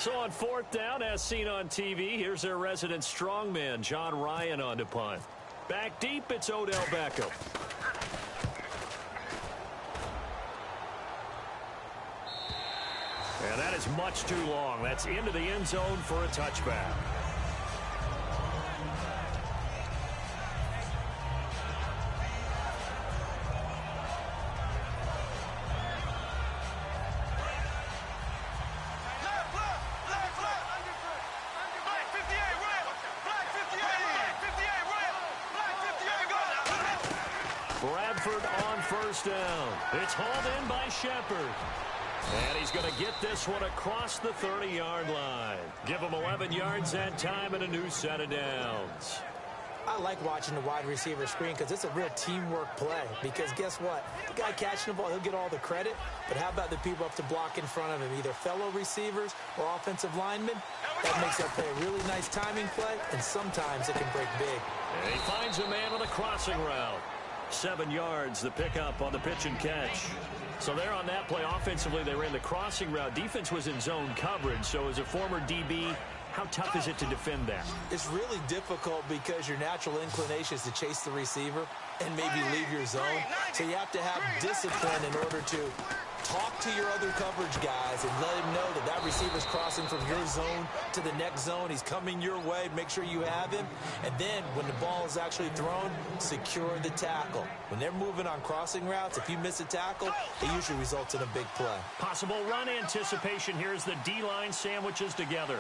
So on fourth down, as seen on TV, here's their resident strongman, John Ryan, on to punt. Back deep, it's Odell Beckham. And that is much too long. That's into the end zone for a touchback. Bradford on first down. It's hauled in by Shepard. And he's going to get this one across the 30-yard line. Give him 11 yards that time and a new set of downs. I like watching the wide receiver screen because it's a real teamwork play. Because guess what? The guy catching the ball, he'll get all the credit. But how about the people up to block in front of him, either fellow receivers or offensive linemen? That makes that play a really nice timing play, and sometimes it can break big. And he finds a man on a crossing route. 7 yards, the pickup on the pitch and catch. So there on that play, offensively, they ran the crossing route. Defense was in zone coverage. So as a former DB, how tough is it to defend that? It's really difficult because your natural inclination is to chase the receiver and maybe leave your zone. So you have to have discipline in order to talk to your other coverage guys and let him know that that receiver's crossing from your zone to the next zone. He's coming your way. Make sure you have him. And then when the ball is actually thrown, secure the tackle. When they're moving on crossing routes, if you miss a tackle, it usually results in a big play. Possible run anticipation here as the D-line sandwiches together.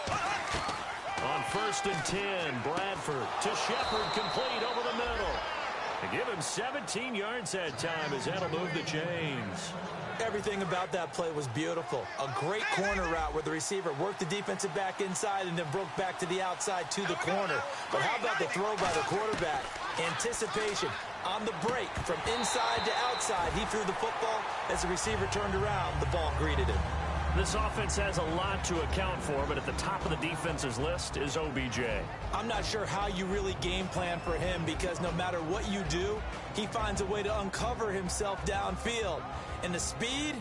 On 1st and 10, Bradford to Shepard, complete over the middle. To give him 17 yards that time as that'll move the chains. Everything about that play was beautiful. A great corner route where the receiver worked the defensive back inside and then broke back to the outside to the corner. But how about the throw by the quarterback? Anticipation on the break from inside to outside. He threw the football. As the receiver turned around, the ball greeted him. This offense has a lot to account for, but at the top of the defense's list is OBJ. I'm not sure how you really game plan for him because no matter what you do, he finds a way to uncover himself downfield. And the speed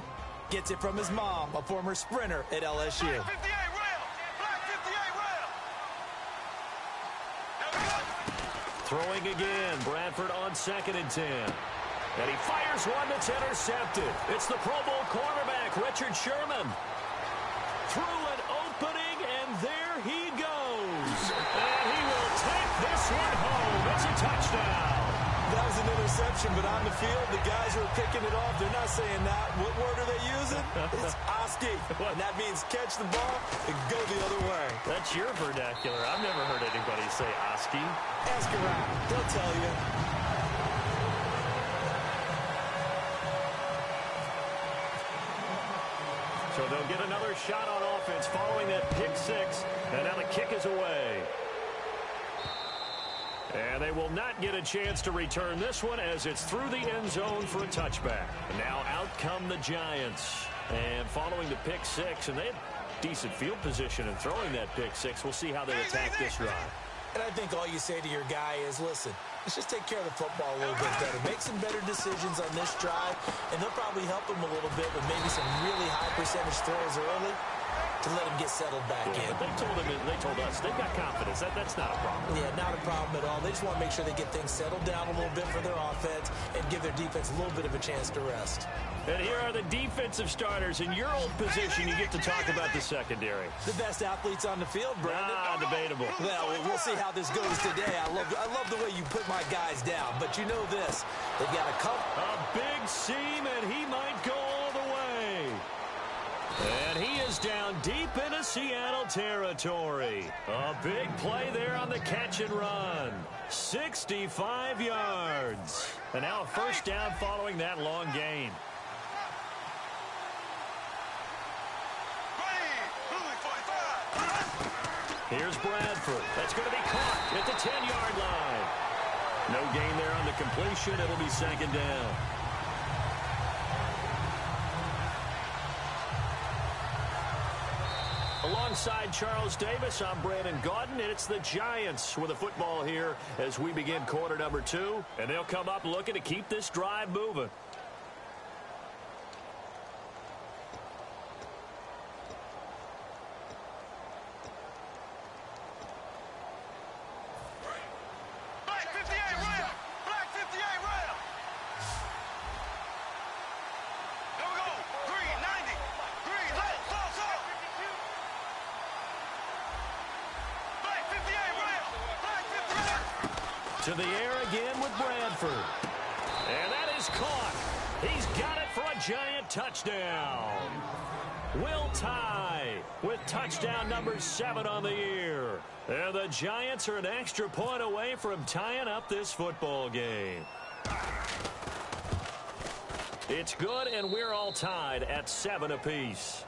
gets it from his mom, a former sprinter at LSU. Throwing again, Bradford on 2nd and 10. And he fires one that's intercepted. It's the Pro Bowl cornerback, Richard Sherman. Through an opening, and there he goes. And he will take this one home. It's a touchdown. That was an interception, but on the field, the guys who are picking it off, they're not saying that. What word are they using? It's Oski. And that means catch the ball and go the other way. That's your vernacular. I've never heard anybody say Oski. Ask around. They'll tell you. So they'll get another shot on offense following that pick six. And now the kick is away. And they will not get a chance to return this one as it's through the end zone for a touchback. And now out come the Giants. And following the pick six, and they had decent field position in throwing that pick six. We'll see how they attack this drive. And I think all you say to your guy is, listen, let's just take care of the football a little bit better. Make some better decisions on this drive, and they'll probably help him a little bit with maybe some really high percentage throws early to let him get settled back in. But they told us they've got confidence. That's not a problem. Yeah, not a problem at all. They just want to make sure they get things settled down a little bit for their offense and give their defense a little bit of a chance to rest. And here are the defensive starters. In your old position, you get to talk about the secondary. The best athletes on the field, Brandon. Debatable. Well, we'll see how this goes today. I love the way you put my guys down. But you know this. They've got a couple. A big seam, and he might go all the way. And he is down deep into Seattle territory. A big play there on the catch and run. 65 yards. And now a first down following that long gain. Here's Bradford. That's going to be caught at the 10-yard line. No gain there on the completion. It'll be 2nd down. Alongside Charles Davis, I'm Brandon Gaudin, and it's the Giants with the football here as we begin quarter number 2. And they'll come up looking to keep this drive moving. To the air again with Bradford. And that is caught. He's got it for a giant touchdown. Will Tye with touchdown number 7 on the year. And the Giants are an extra point away from tying up this football game. It's good, and we're all tied at 7 apiece.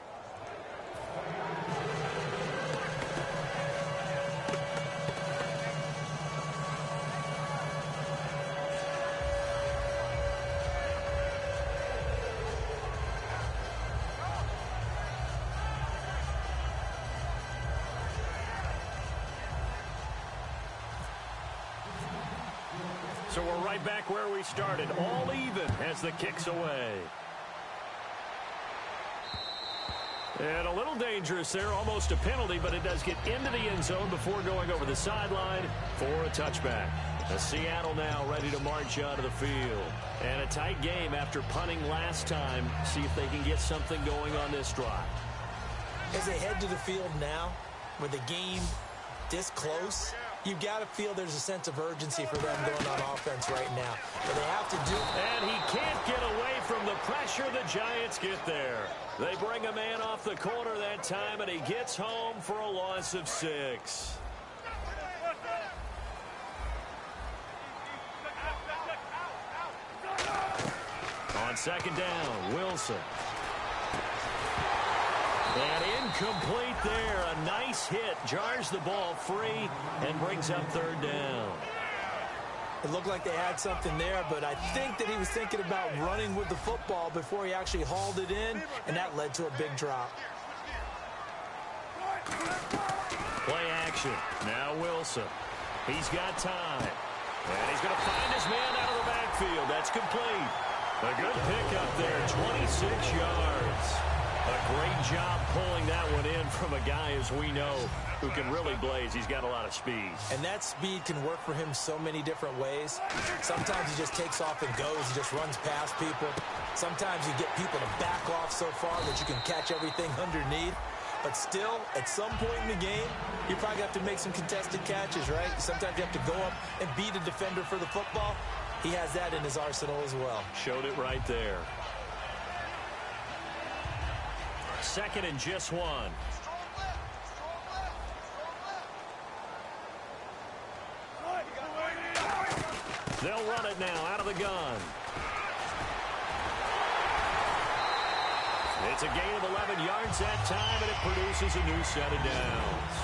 So we're right back where we started, all even as the kick's away. And a little dangerous there, almost a penalty, but it does get into the end zone before going over the sideline for a touchback. Seattle now ready to march out of the field. And a tight game after punting last time. See if they can get something going on this drive. As they head to the field now, with the game this close, you've got to feel there's a sense of urgency for them going on offense right now. But they have to do. And he can't get away from the pressure the Giants get there. They bring a man off the corner that time, and he gets home for a loss of 6. On second down, Wilson. And incomplete there. A nice hit. Jars the ball free and brings up third down. It looked like they had something there, but I think that he was thinking about running with the football before he actually hauled it in, and that led to a big drop. Play action. Now Wilson. He's got time. And he's going to find his man out of the backfield. That's complete. A good pickup there, 26 yards. A great job pulling that one in from a guy, as we know, who can really blaze. He's got a lot of speed. And that speed can work for him so many different ways. Sometimes he just takes off and goes. He just runs past people. Sometimes you get people to back off so far that you can catch everything underneath. But still, at some point in the game, you probably have to make some contested catches, right? Sometimes you have to go up and beat a defender for the football. He has that in his arsenal as well. Showed it right there. Second and just 1. They'll run it now out of the gun. It's a gain of 11 yards that time, and it produces a new set of downs.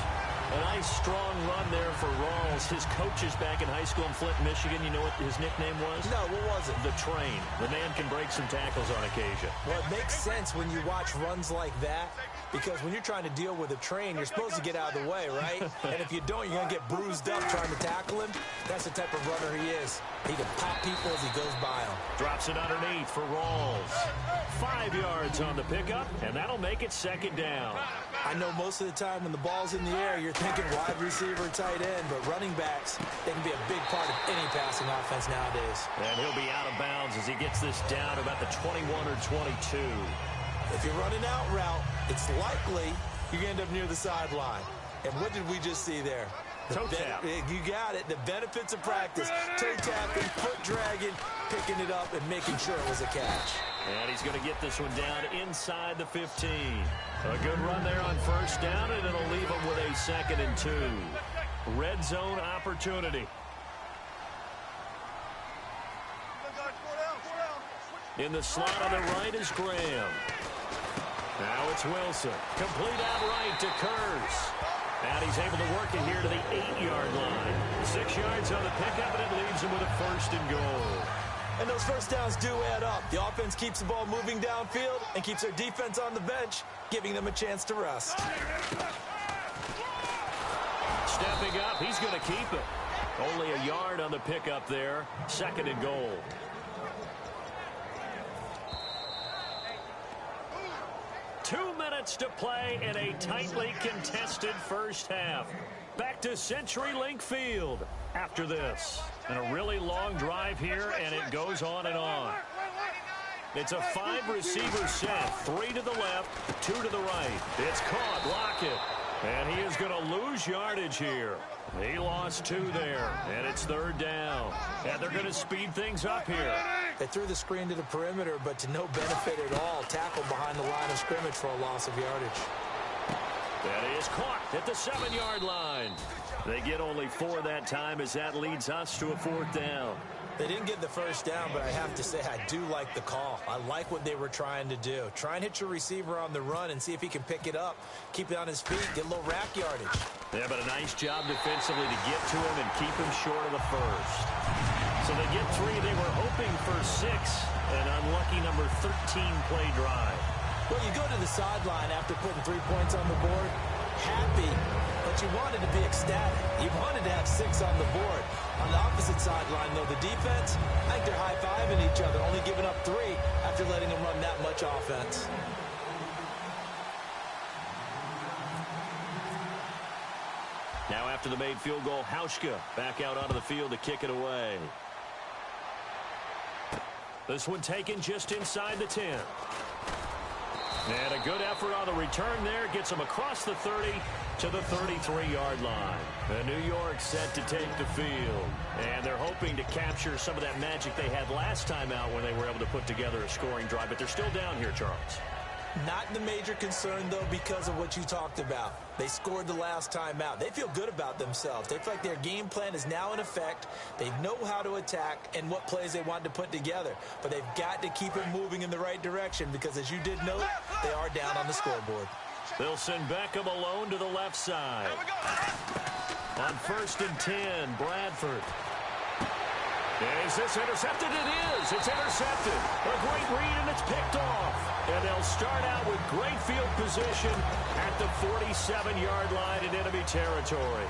A nice strong run there for Rawls. His coach is back in high school in Flint, Michigan. You know what his nickname was? No, what was it? The Train. The man can break some tackles on occasion. Well, it makes sense when you watch runs like that, because when you're trying to deal with a train, you're supposed to get out of the way, right? And if you don't, you're going to get bruised up trying to tackle him. That's the type of runner he is. He can pop people as he goes by them. Drops it underneath for Rawls. 5 yards on the pickup, and that'll make it second down. I know most of the time when the ball's in the air, you're thinking wide receiver, tight end, but running backs, they can be a big part of any passing offense nowadays. And he'll be out of bounds as he gets this down to about the 21 or 22. If you're running out route, it's likely you're going to end up near the sideline. And what did we just see there? Toe tap. You got it. The benefits of practice. Toe tapping, foot dragging, picking it up, and making sure it was a catch. And he's going to get this one down inside the 15. A good run there on first down, and it'll leave him with a 2nd and 2. Red zone opportunity. In the slot on the right is Graham. Now it's Wilson. Complete out right to Kurz. And he's able to work it here to the 8-yard line. 6 yards on the pickup, and it leaves him with a 1st and goal. And those first downs do add up. The offense keeps the ball moving downfield and keeps their defense on the bench, giving them a chance to rest. Stepping up, he's going to keep it. Only a yard on the pickup there. 2nd and goal. Two minutes to play in a tightly contested first half. Back to CenturyLink Field after this. And a really long drive here, and it goes on and on. It's a 5-receiver set. 3 to the left, 2 to the right. It's caught. Lockett. And he is going to lose yardage here. He lost 2 there, and it's 3rd down. And they're going to speed things up here. They threw the screen to the perimeter, but to no benefit at all. Tackled behind the line of scrimmage for a loss of yardage. That is caught at the 7-yard line. They get only 4 that time as that leads us to a 4th down. They didn't get the first down, but I have to say I do like the call. I like what they were trying to do. Try and hit your receiver on the run and see if he can pick it up. Keep it on his feet, get a little rack yardage. Yeah, but a nice job defensively to get to him and keep him short of the first. So they get 3. They were hoping for 6. An unlucky number 13 play drive. Well, you go to the sideline after putting 3 points on the board, happy, but you wanted to be ecstatic. You wanted to have 6 on the board. On the opposite sideline, though, the defense, I think they're high-fiving each other, only giving up 3 after letting them run that much offense. Now after the made field goal, Hauschka back out onto the field to kick it away. This one taken just inside the 10. And a good effort on the return there. Gets him across the 30 to the 33-yard line. And New York set to take the field. And they're hoping to capture some of that magic they had last time out when they were able to put together a scoring drive. But they're still down here, Charles. Not the major concern, though, because of what you talked about. They scored the last time out. They feel good about themselves. They feel like their game plan is now in effect. They know how to attack and what plays they want to put together. But they've got to keep it moving in the right direction because, as you did note, they are down on the scoreboard. They'll send Beckham alone to the left side. On 1st and 10, Bradford. Is this intercepted? It is. It's intercepted. A great read, and it's picked off. And they'll start out with great field position at the 47-yard line in enemy territory.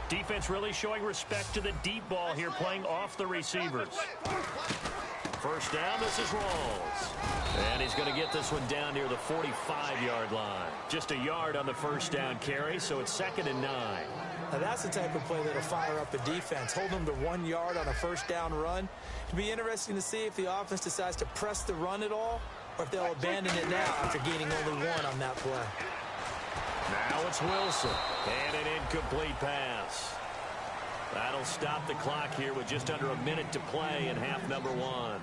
Defense really showing respect to the deep ball here, playing off the receivers. First down, this is Rawls. And he's going to get this one down near the 45-yard line. Just a yard on the first down carry, so it's 2nd and 9. Now that's the type of play that'll fire up a defense. Hold them to 1 yard on a first down run. It'll be interesting to see if the offense decides to press the run at all or if they'll abandon it now after gaining only 1 on that play. Now it's Wilson. And an incomplete pass. That'll stop the clock here with just under a minute to play in half number 1.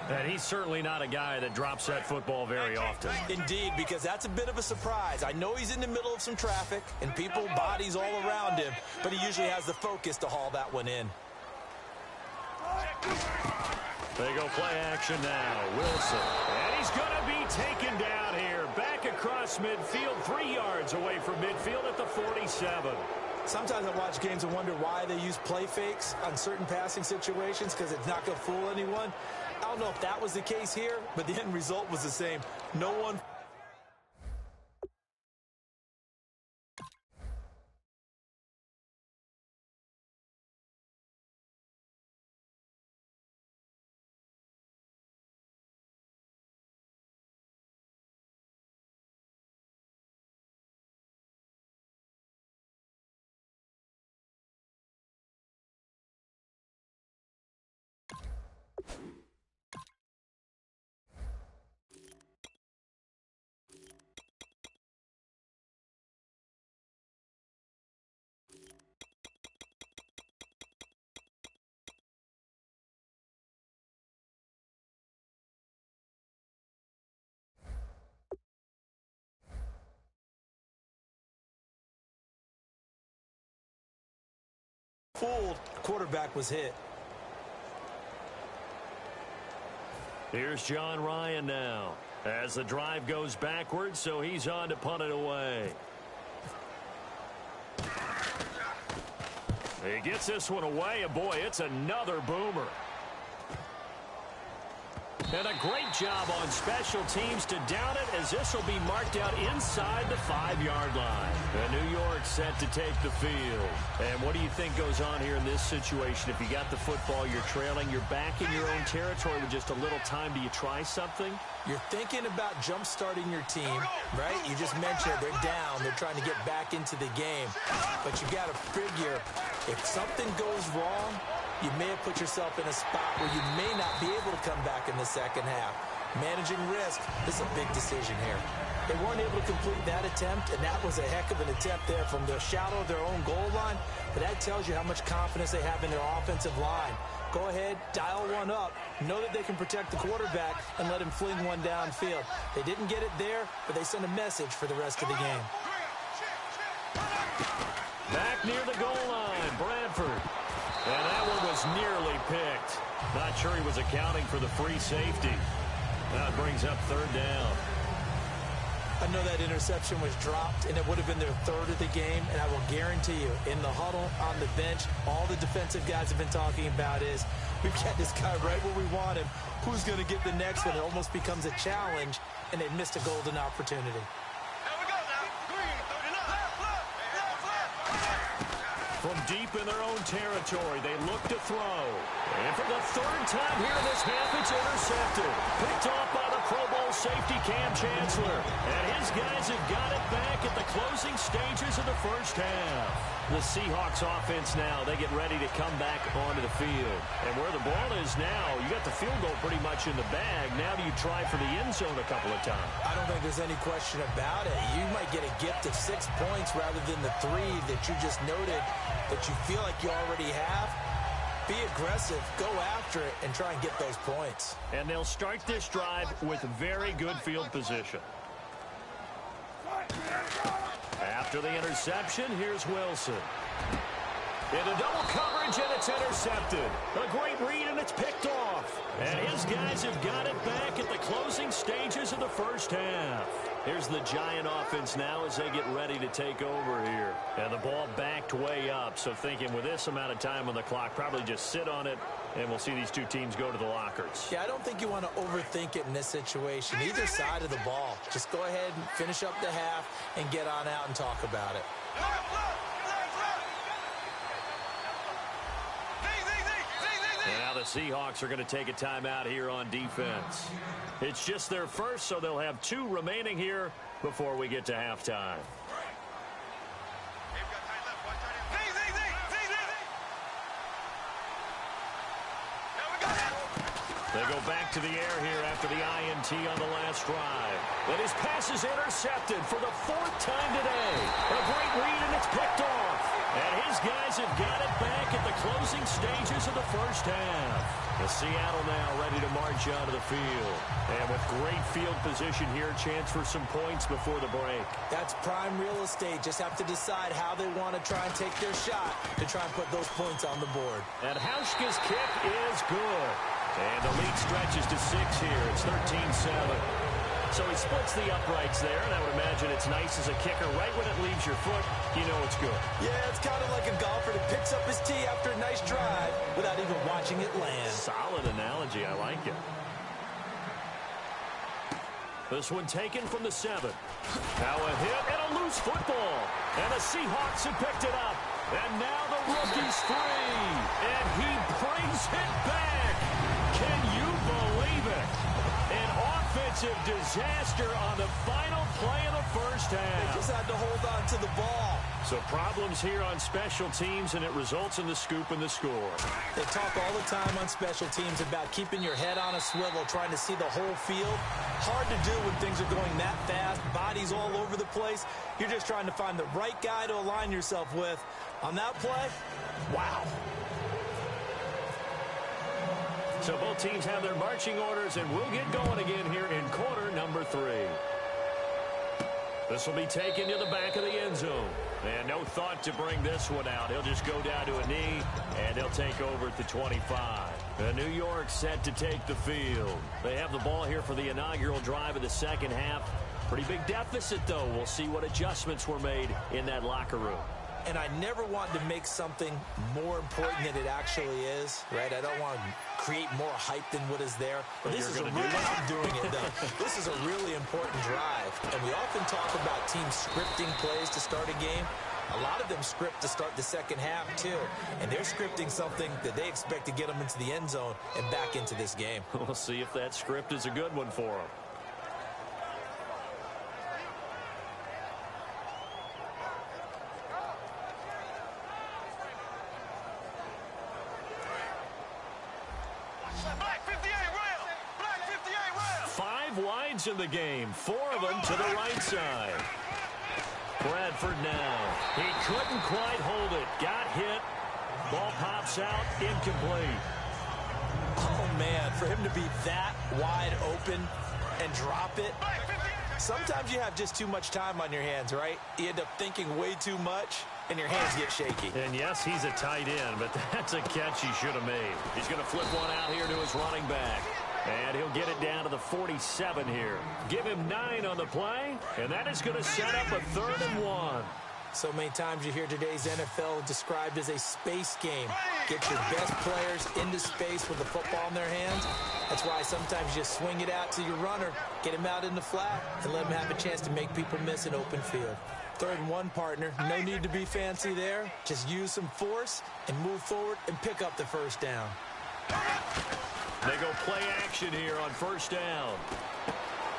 And he's certainly not a guy that drops that football very often. Indeed, because that's a bit of a surprise. I know he's in the middle of some traffic and people, bodies all around him, but he usually has the focus to haul that one in. They go play action now. Wilson. And he's going to be taken down here. Back across midfield, 3 yards away from midfield at the 47. Sometimes I watch games and wonder why they use play fakes on certain passing situations because it's not going to fool anyone. I don't know if that was the case here, but the end result was the same. No one. Fooled, quarterback was hit. Here's John Ryan now as the drive goes backwards, so he's on to punt it away. He gets this one away, and boy, it's another boomer. And a great job on special teams to down it, as this will be marked out inside the 5-yard line. And New York set to take the field. And what do you think goes on here in this situation? If you got the football, you're trailing, you're back in your own territory with just a little time. Do you try something? You're thinking about jump-starting your team, right? You just mentioned they're down. They're trying to get back into the game. But you got to figure if something goes wrong, you may have put yourself in a spot where you may not be able to come back in the second half. Managing risk, this is a big decision here. They weren't able to complete that attempt, and that was a heck of an attempt there from the shadow of their own goal line. But that tells you how much confidence they have in their offensive line. Go ahead, dial one up. Know that they can protect the quarterback and let him fling one downfield. They didn't get it there, but they sent a message for the rest of the game. Back near the goal line, Bradford. And that one was nearly picked. Not sure he was accounting for the free safety. Now it brings up third down. I know that interception was dropped, and it would have been their third of the game, and I will guarantee you, in the huddle, on the bench, all the defensive guys have been talking about is, we've got this guy right where we want him. Who's going to get the next one? It almost becomes a challenge, and they missed a golden opportunity. From deep in their own territory, they look to throw. And for the third time here in this half, it's intercepted. Picked off by the Pro Bowl safety Cam Chancellor. And his guys have got it back at the closing stages of the first half. The Seahawks offense now, they get ready to come back onto the field. And where the ball is now, you got the field goal pretty much in the bag. Now do you try for the end zone a couple of times? I don't think there's any question about it. You might get a gift of 6 points rather than the 3 that you just noted that you feel like you already have. Be aggressive, go after it, and try and get those points. And they'll start this drive with very good field position. After the interception, here's Wilson. Into double coverage, and it's intercepted. A great read, and it's picked off. And his guys have got it back at the closing stages of the first half. Here's the Giant offense now as they get ready to take over here. And the ball backed way up, so thinking with this amount of time on the clock, probably just sit on it, and we'll see these two teams go to the lockers. Yeah, I don't think you want to overthink it in this situation. Either side of the ball. Just go ahead and finish up the half and get on out and talk about it. And now the Seahawks are going to take a timeout here on defense. It's just their first, so they'll have 2 remaining here before we get to halftime. They go back to the air here after the INT on the last drive. But his pass is intercepted for the 4th time today. A great read, and it's picked off. And his guys have got it back at the closing stages of the first half. The Seattle now ready to march out of the field. And with great field position here, chance for some points before the break. That's prime real estate. Just have to decide how they want to try and take their shot to try and put those points on the board. And Hauschka's kick is good. And the lead stretches to 6 here. It's 13-7. So he splits the uprights there, and I would imagine it's nice as a kicker. Right when it leaves your foot, you know it's good. Yeah, it's kind of like a golfer that picks up his tee after a nice drive without even watching it land. Solid analogy. I like it. This one taken from the 7. Now a hit and a loose football. And the Seahawks have picked it up. And now the rookie's free. And he brings it back. Can you believe it? An offensive disaster on the final play of the first half. They just had to hold on to the ball. So problems here on special teams, and it results in the scoop and the score. They talk all the time on special teams about keeping your head on a swivel, trying to see the whole field. Hard to do when things are going that fast, bodies all over the place. You're just trying to find the right guy to align yourself with. On that play, wow. So both teams have their marching orders, and we'll get going again here in quarter number 3. This will be taken to the back of the end zone. And no thought to bring this one out. He'll just go down to a knee, and he'll take over at the 25. And New York set to take the field. They have the ball here for the inaugural drive of the second half. Pretty big deficit, though. We'll see what adjustments were made in that locker room. And I never want to make something more important than it actually is, right? I don't want to create more hype than what is there. But this is a really, I'm doing it, though. This is a really important drive. And we often talk about teams scripting plays to start a game. A lot of them script to start the second half, too. And they're scripting something that they expect to get them into the end zone and back into this game. We'll see if that script is a good one for them. Wides in the game, 4 of them to the right side. Bradford now. He couldn't quite hold it. Got hit. Ball pops out, incomplete. Oh, man, for him to be that wide open and drop it. Sometimes you have just too much time on your hands, right? You end up thinking way too much, and your hands get shaky. And yes, he's a tight end, but that's a catch he should have made. He's going to flip one out here to his running back. And he'll get it down to the 47 here. Give him 9 on the play, and that is going to set up a 3rd and 1. So many times you hear today's NFL described as a space game. Get your best players into space with the football in their hands. That's why sometimes you just swing it out to your runner, get him out in the flat, and let him have a chance to make people miss an open field. 3rd and 1, partner. No need to be fancy there. Just use some force and move forward and pick up the first down. They go play action here on first down.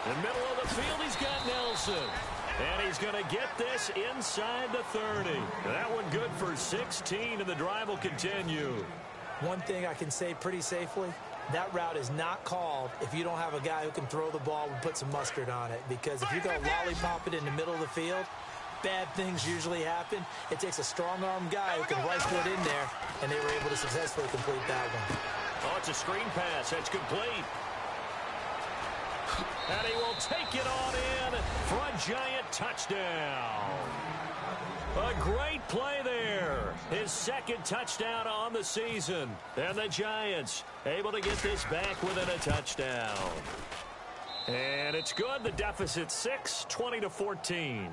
In the middle of the field, he's got Nelson. And he's going to get this inside the 30. That one good for 16, and the drive will continue. One thing I can say pretty safely, that route is not called if you don't have a guy who can throw the ball and put some mustard on it. Because if you're going to lollipop it in the middle of the field, bad things usually happen. It takes a strong-arm guy who can right foot in there, and they were able to successfully complete that one. Oh, it's a screen pass. That's complete. And he will take it on in for a Giant touchdown. A great play there. His 2nd touchdown on the season. And the Giants able to get this back within a touchdown. And it's good. The deficit 6, 20-14.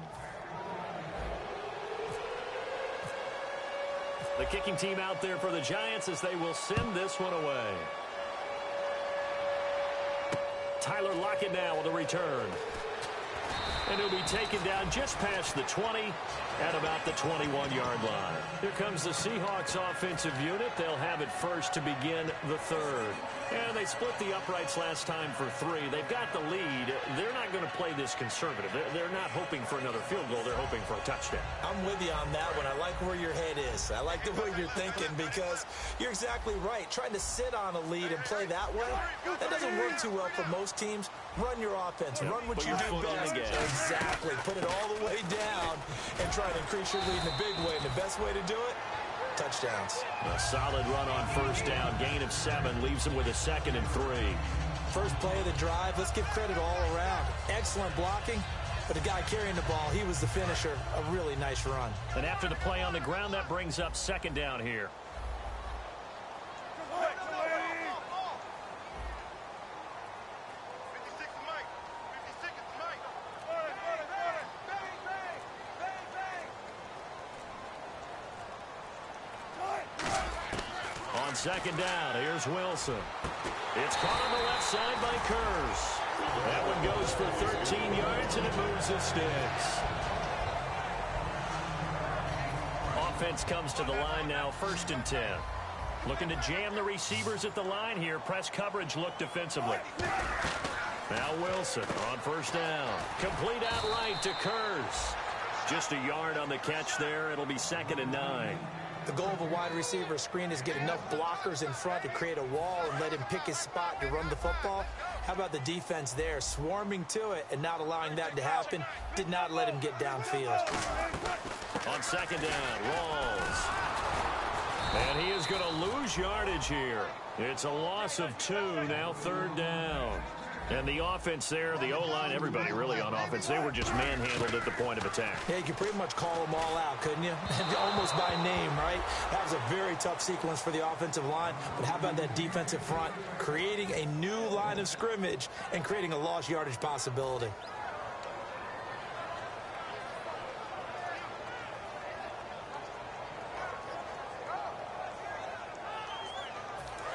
The kicking team out there for the Giants as they will send this one away. Tyler Lockett now with a return. And he'll be taken down just past the 20 at about the 21-yard line. Here comes the Seahawks offensive unit. They'll have it first to begin the 3rd. And they split the uprights last time for 3. They've got the lead. They're not going to play this conservative. They're not hoping for another field goal. They're hoping for a touchdown. I'm with you on that one. I like where your head is. I like the way you're thinking because you're exactly right. Trying to sit on a lead and play that way, that doesn't work too well for most teams. Run your offense. Run what you do best. Exactly. Put it all the way down and try to increase your lead in a big way. And the best way to do it, touchdowns. A solid run on first down. Gain of 7 leaves him with a 2nd and 3. First play of the drive. Let's give credit all around. Excellent blocking. But the guy carrying the ball, he was the finisher. A really nice run. And after the play on the ground, that brings up 2nd down here. On 2nd down, here's Wilson. It's caught on the left side by Kurz. That one goes for 13 yards, and it moves the sticks. Offense comes to the line now, 1st and 10. Looking to jam the receivers at the line here. Press coverage look defensively. Now Wilson on 1st down. Complete outright to Kurz. Just a yard on the catch there. It'll be 2nd and 9. The goal of a wide receiver screen is get enough blockers in front to create a wall and let him pick his spot to run the football. How about the defense there, swarming to it and not allowing that to happen? Did not let him get downfield. On 2nd down, Rawls. And he is going to lose yardage here. It's a loss of 2, now 3rd down. And the offense there, the O-line, everybody really on offense, they were just manhandled at the point of attack. Yeah, you could pretty much call them all out, couldn't you? Almost by name, right? That was a very tough sequence for the offensive line. But how about that defensive front creating a new line of scrimmage and creating a lost yardage possibility?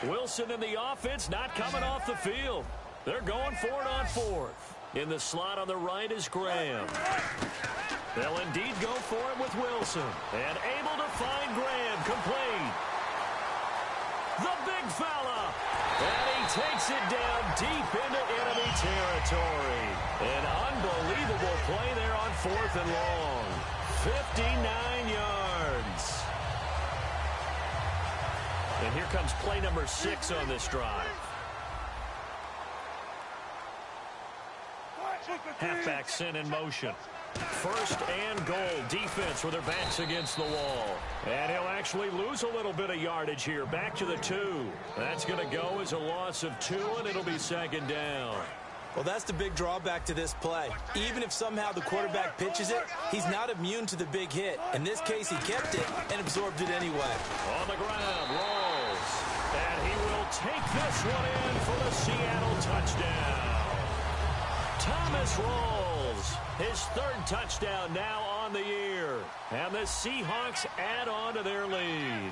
Wilson and the offense not coming off the field. They're going for it on fourth. In the slot on the right is Graham. They'll indeed go for it with Wilson. And able to find Graham, complete. The big fella. And he takes it down deep into enemy territory. An unbelievable play there on fourth and long. 59 yards. And here comes play number 6 on this drive. Halfback sent in motion. First and goal. Defense with their backs against the wall. And he'll actually lose a little bit of yardage here. Back to the 2. That's going to go as a loss of 2, and it'll be second down. Well, that's the big drawback to this play. Even if somehow the quarterback pitches it, he's not immune to the big hit. In this case, he kept it and absorbed it anyway. On the ground, rolls. And he will take this one in for the Seattle touchdown. Thomas rolls. His 3rd touchdown now on the year. And the Seahawks add on to their lead.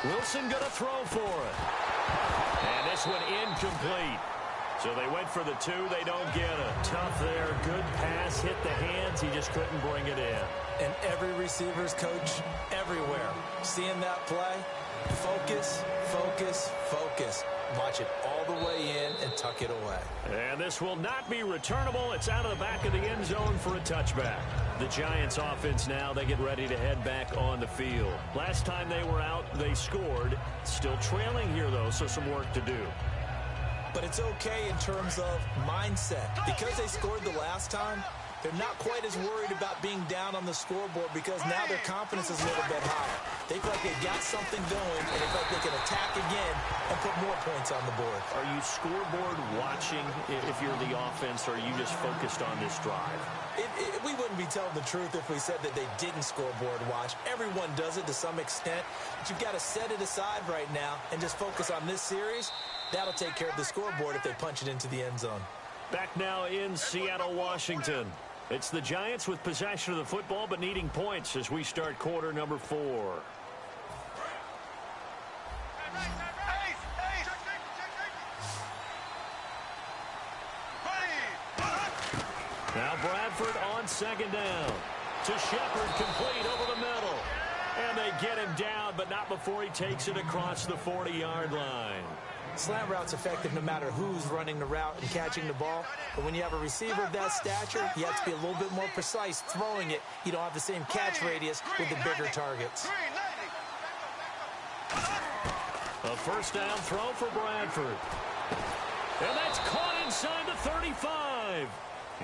Wilson going to throw for it. And this one incomplete. So they went for the 2. They don't get it. Tough there. Good pass. Hit the hands. He just couldn't bring it in. And every receiver's coach everywhere. Seeing that play, focus, focus, focus. Watch it all the way in and tuck it away. And this will not be returnable. It's out of the back of the end zone for a touchback. The Giants offense now, they get ready to head back on the field. Last time they were out, they scored. Still trailing here, though, so some work to do. But it's okay in terms of mindset. Because they scored the last time, they're not quite as worried about being down on the scoreboard because now their confidence is a little bit higher. They feel like they've got something going, and they feel like they can attack again and put more points on the board. Are you scoreboard watching if you're the offense, or are you just focused on this drive? We wouldn't be telling the truth if we said that they didn't scoreboard watch. Everyone does it to some extent. But you've got to set it aside right now and just focus on this series. That'll take care of the scoreboard if they punch it into the end zone. Back now in Seattle, Washington. It's the Giants with possession of the football but needing points as we start quarter number 4. Now Bradford on second down. To Shepard, complete over the middle. And they get him down, but not before he takes it across the 40-yard line. Slant route's effective no matter who's running the route and catching the ball. But when you have a receiver of that stature, you have to be a little bit more precise throwing it. You don't have the same catch radius with the bigger targets. A first down throw for Bradford. And that's caught inside the 35.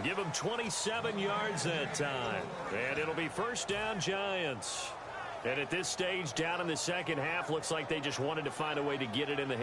Give him 27 yards that time. And it'll be first down, Giants. And at this stage, down in the second half, looks like they just wanted to find a way to get it in the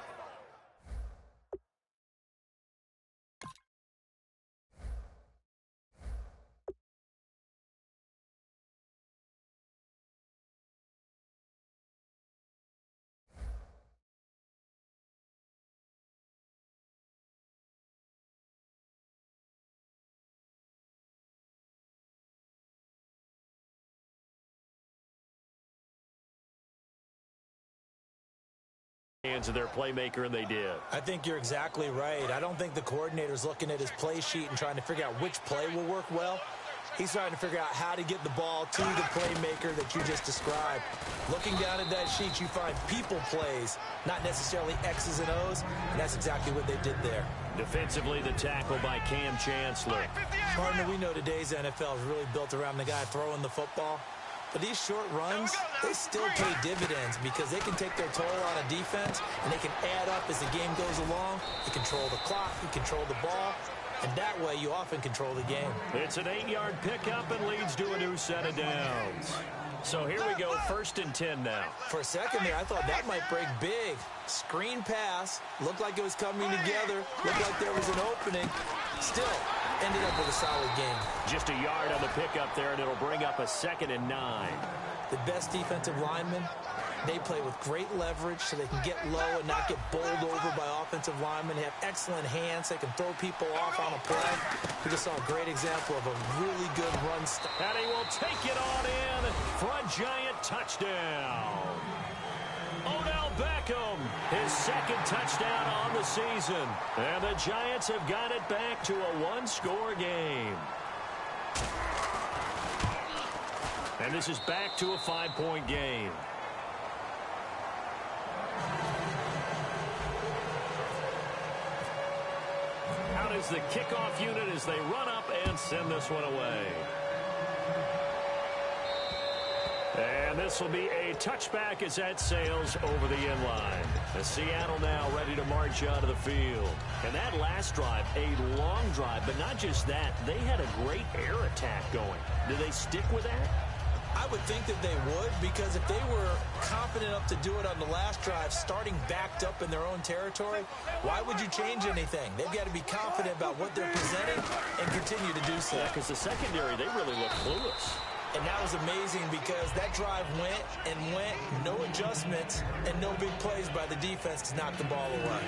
hands of their playmaker, and they did. I think you're exactly right. I don't think the coordinator's looking at his play sheet and trying to figure out which play will work well. He's trying to figure out how to get the ball to the playmaker that you just described. Looking down at that sheet, you find people plays, not necessarily X's and O's, and that's exactly what they did there. Defensively, the tackle by Cam Chancellor. Partner, we know today's NFL is really built around the guy throwing the football. But these short runs, they still pay dividends because they can take their toll on a defense, and they can add up as the game goes along. You control the clock, you control the ball, and that way you often control the game. It's an 8-yard pickup and leads to a new set of downs. So here we go, 1st and 10 now. For a second there, I thought that might break big. Screen pass, looked like it was coming together, looked like there was an opening. Still, ended up with a solid game. Just a yard on the pickup there, and it'll bring up a 2nd and 9. The best defensive lineman They play with great leverage so they can get low and not get bowled over by offensive linemen. They have excellent hands. They can throw people off on a play. We just saw a great example of a really good run stop. And he will take it on in for a giant touchdown. Odell Beckham, his second touchdown on the season. And the Giants have got it back to a one-score game. And this is back to a 5-point game. Out is the kickoff unit as they run up and send this one away. And this will be a touchback as that sails over the end line. As Seattle now ready to march out of the field. And that last drive, a long drive, but not just that. They had a great air attack going. Do they stick with that? I would think that they would, because if they were confident enough to do it on the last drive, starting backed up in their own territory, why would you change anything? They've got to be confident about what they're presenting and continue to do so. Yeah, because the secondary, they really look clueless. And that was amazing because that drive went and went, no adjustments, and no big plays by the defense to knock the ball away.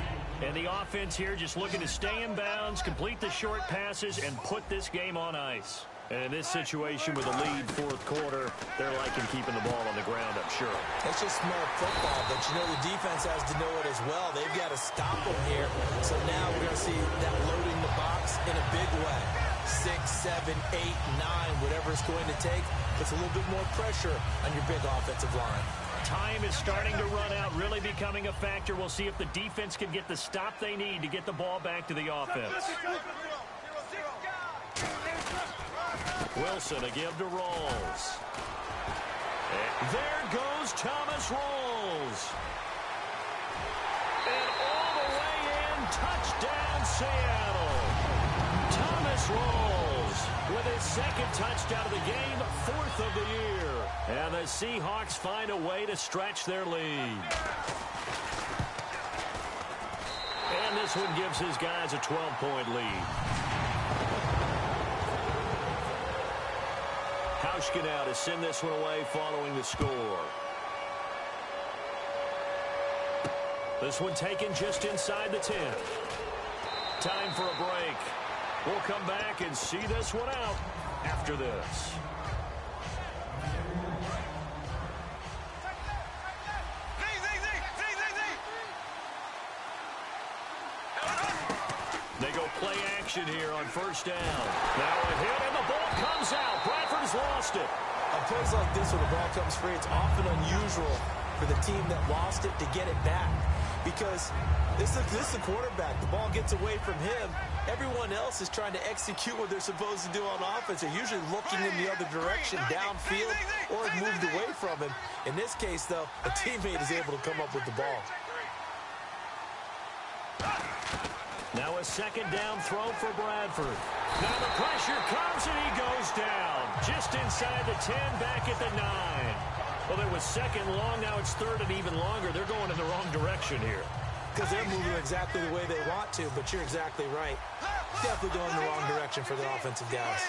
And the offense here just looking to stay in bounds, complete the short passes, and put this game on ice. And in this situation with a lead fourth quarter, they're liking keeping the ball on the ground, I'm sure. It's just smart football, but you know the defense has to know it as well. They've got to stop them here. So now we're going to see that loading the box in a big way. 6, 7, 8, 9, whatever it's going to take. Puts a little bit more pressure on your big offensive line. Time is starting to run out, really becoming a factor. We'll see if the defense can get the stop they need to get the ball back to the offense. Wilson, a give to Rolls. And there goes Thomas Rolls. And all the way in, touchdown Seattle. Thomas Rolls with his second touchdown of the game, fourth of the year. And the Seahawks find a way to stretch their lead. And this one gives his guys a 12-point lead. Hauschka now to send this one away following the score. This one taken just inside the 10. Time for a break. We'll come back and see this one out after this. They go play action here on first down. Now a hit and the ball comes out. Bradford's lost it. On plays like this where the ball comes free, it's often unusual for the team that lost it to get it back. Because this is the quarterback. The ball gets away from him. Everyone else is trying to execute what they're supposed to do on offense. They're usually looking in the other direction, downfield, or have moved away from him. In this case, though, a teammate is able to come up with the ball. Now a second down throw for Bradford. Now the pressure comes and he goes down. Just inside the 10, back at the 9. Well, there was second long. Now it's third and even longer. They're going in the wrong direction here. Because they're moving exactly the way they want to, but you're exactly right. Definitely going in the wrong direction for the offensive guys.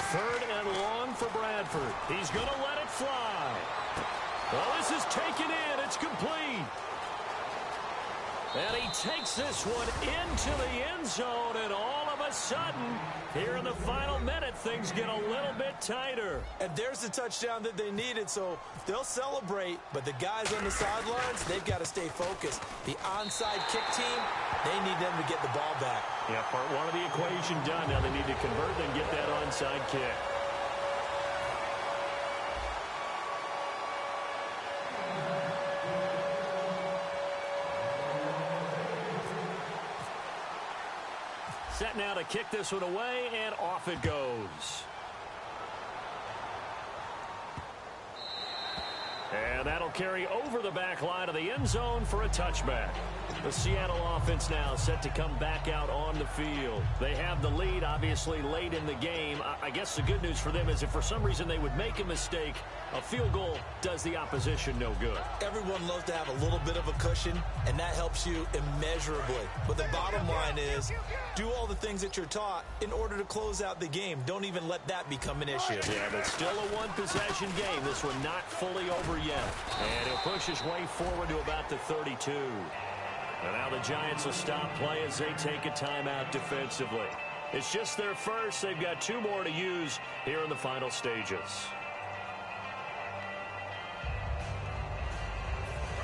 Third and long for Bradford. He's going to let it fly. Well, this is taken in. It's complete. And he takes this one into the end zone, and all of a sudden, here in the final minute, things get a little bit tighter. And there's the touchdown that they needed, so they'll celebrate, but the guys on the sidelines, they've got to stay focused. The onside kick team, they need them to get the ball back. Yeah, part one of the equation done. Now they need to convert and get that onside kick. Set now to kick this one away, and off it goes. And that'll carry over the back line of the end zone for a touchback. The Seattle offense now set to come back out on the field. They have the lead, obviously, late in the game. I guess the good news for them is if for some reason they would make a mistake, a field goal does the opposition no good. Everyone loves to have a little bit of a cushion, and that helps you immeasurably. But the bottom line is, do all the things that you're taught in order to close out the game. Don't even let that become an issue. Yeah, but still a one-possession game. This one not fully over yet. And he'll push his way forward to about the 32. And now the Giants will stop play as they take a timeout defensively. It's just their first. They've got 2 more to use here in the final stages.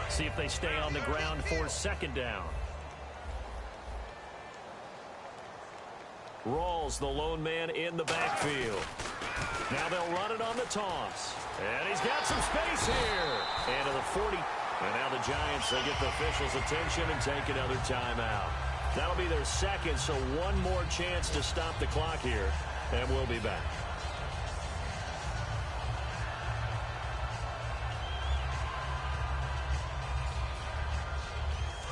See if they stay on the ground for second down. Rawls, the lone man in the backfield. Now they'll run it on the toss. And he's got some space here. And to the 40. And now the Giants, they get the officials' attention and take another timeout. That'll be their second, so one more chance to stop the clock here. And we'll be back.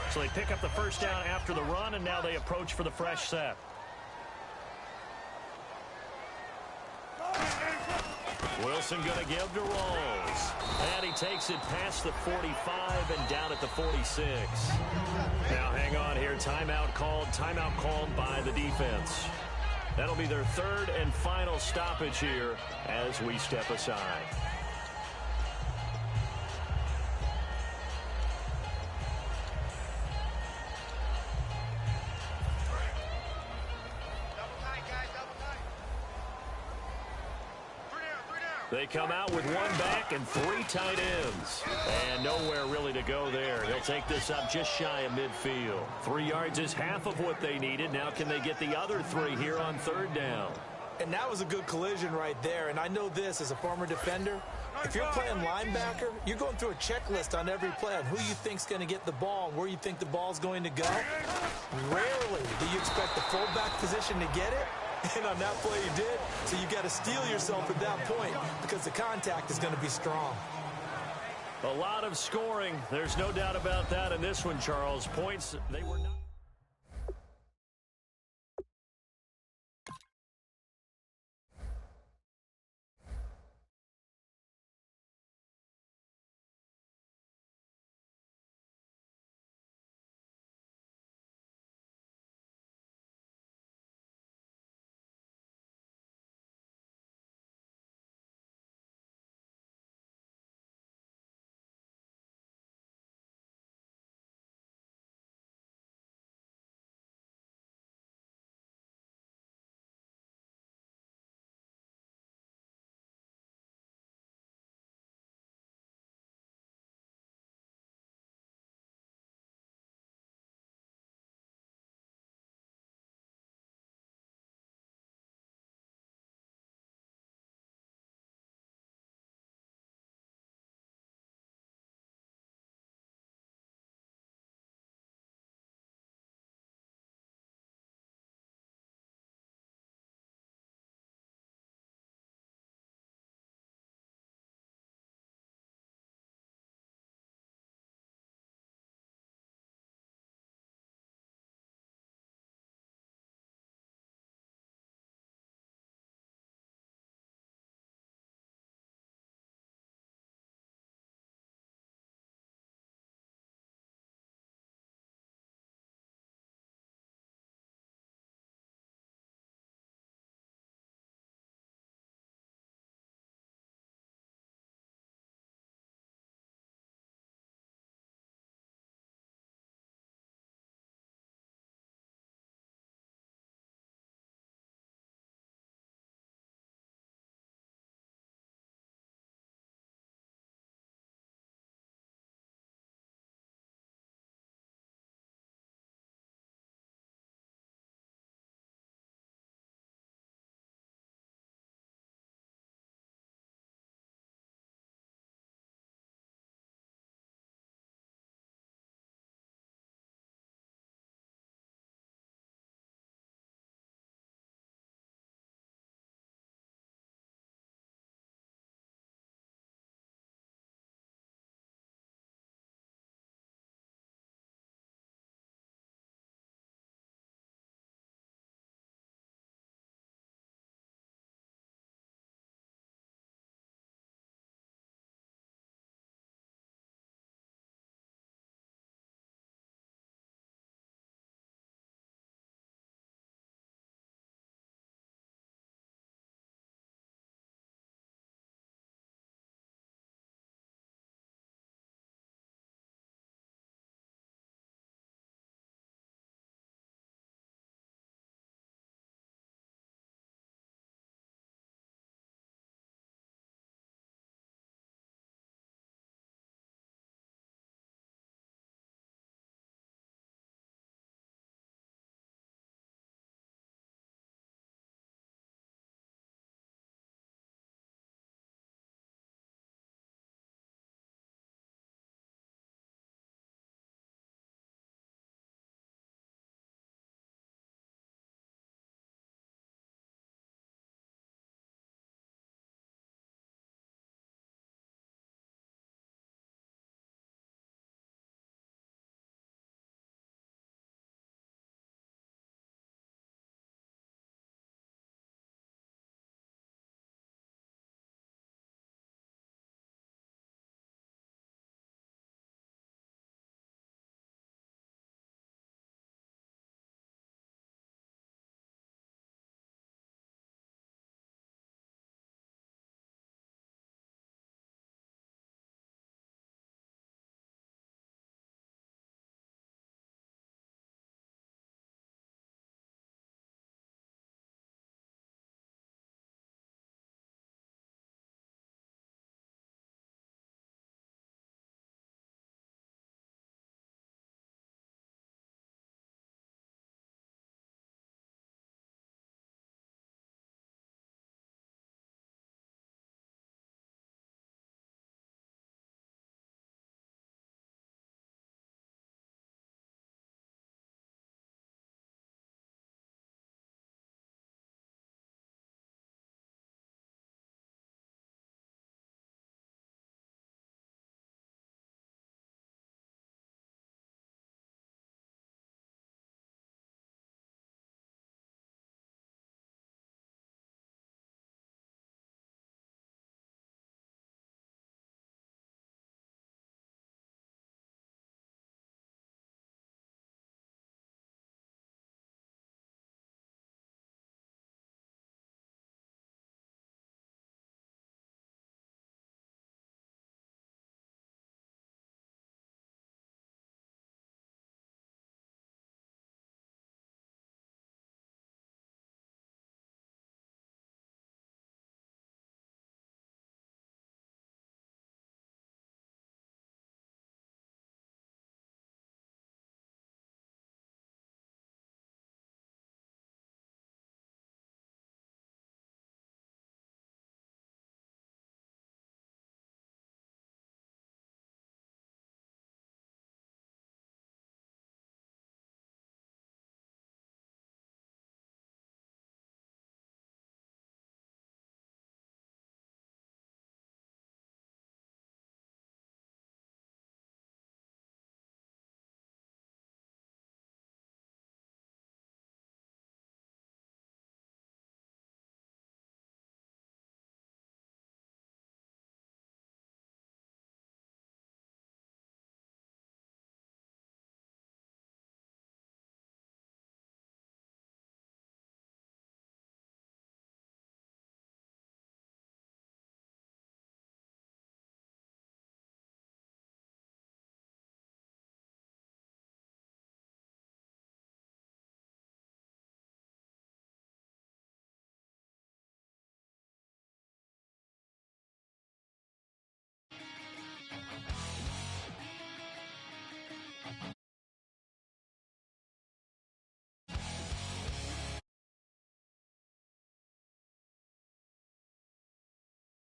So they pick up the first down after the run, and now they approach for the fresh set. Wilson going to give to Rawls. And he takes it past the 45 and down at the 46. Now hang on here. Timeout called by the defense. That'll be their third and final stoppage here as we step aside. They come out with 1 back and 3 tight ends. And nowhere really to go there. He'll take this up just shy of midfield. 3 yards is half of what they needed. Now can they get the other 3 here on third down? And that was a good collision right there. And I know this as a former defender. If you're playing linebacker, you're going through a checklist on every play on who you think's going to get the ball and where you think the ball's going to go. Rarely do you expect the fullback position to get it. And on that play you did, so you got to steel yourself at that point because the contact is going to be strong. A lot of scoring. There's no doubt about that in this one, Charles. Points, they were not...